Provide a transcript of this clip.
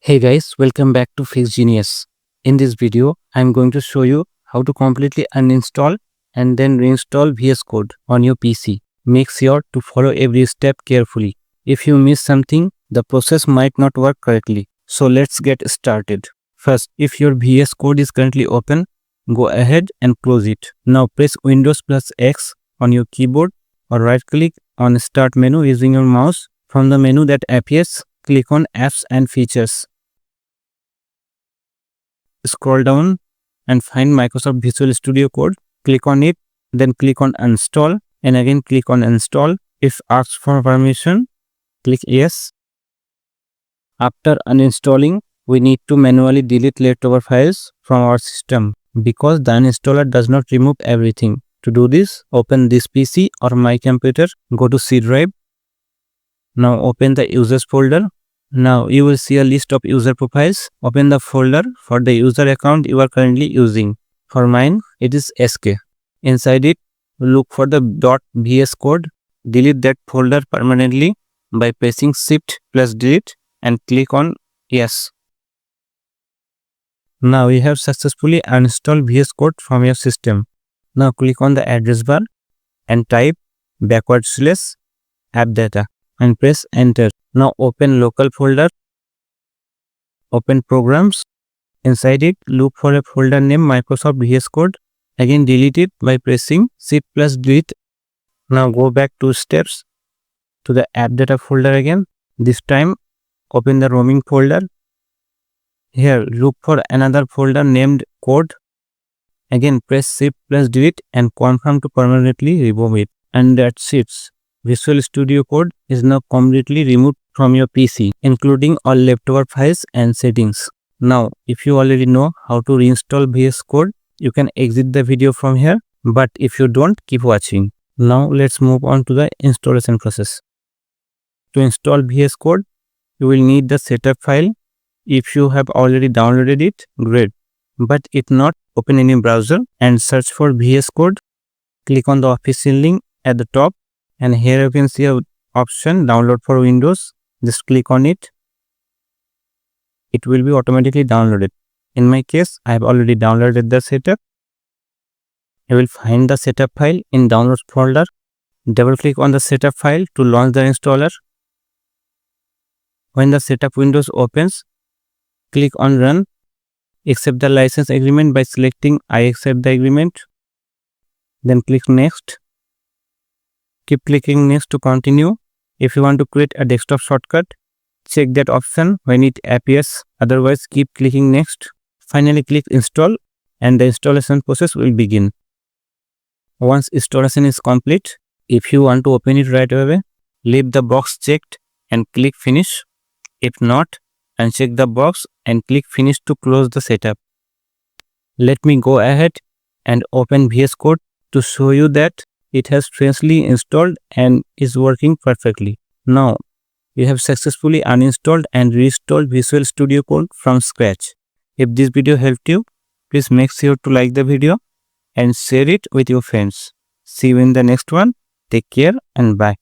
Hey guys, welcome back to Fix Genius. In this video, I'm going to show you how to completely uninstall and then reinstall VS Code on your PC. Make sure to follow every step carefully. If you miss something, the process might not work correctly. So let's get started. First, if your VS Code is currently open, go ahead and close it. Now press Windows plus X on your keyboard or right click on Start menu using your mouse. From the menu that appears, click on Apps and Features. Scroll down and find Microsoft Visual Studio Code. Click on it, then click on Install and again click on Install. If asked for permission, click Yes. After uninstalling, we need to manually delete leftover files from our system because the uninstaller does not remove everything. To do this, open this PC or my computer, go to C drive. Now open the users folder. Now you will see a list of user profiles. Open the folder for the user account you are currently using. For mine, it is SK. Inside it, look for the .vs code. Delete that folder permanently by pressing Shift plus Delete and click on Yes. Now you have successfully uninstalled VS Code from your system. Now click on the address bar and type /AppData and press Enter. Now open local folder, open programs. Inside it, look for a folder named Microsoft VS Code. Again delete it by pressing Shift plus Delete. Now go back 2 steps to the AppData folder again. This time open the roaming folder. Here look for another folder named Code. Again press Shift plus Delete and confirm to permanently remove it. And that's it. Visual Studio Code is now completely removed from your PC, including all leftover files and settings. Now, if you already know how to reinstall VS Code, you can exit the video from here. But if you don't, keep watching. Now, let's move on to the installation process. To install VS Code, you will need the setup file. If you have already downloaded it, great. But if not, open any browser and search for VS Code. Click on the official link at the top. And here you can see an option download for Windows. Just click on it. It will be automatically downloaded. In my case, I have already downloaded the setup. You will find the setup file in downloads folder. Double click on the setup file to launch the installer. When the setup windows opens, click on Run. Accept the license agreement by selecting I accept the agreement. Then click Next. Keep clicking Next to continue. If you want to create a desktop shortcut, check that option when it appears. Otherwise, keep clicking Next. Finally, click Install and the installation process will begin. Once installation is complete, if you want to open it right away, leave the box checked and click Finish. If not, uncheck the box and click Finish to close the setup. Let me go ahead and open VS Code to show you that it has freshly installed and is working perfectly. Now, you have successfully uninstalled and reinstalled Visual Studio Code from scratch. If this video helped you, please make sure to like the video and share it with your friends. See you in the next one. Take care and bye.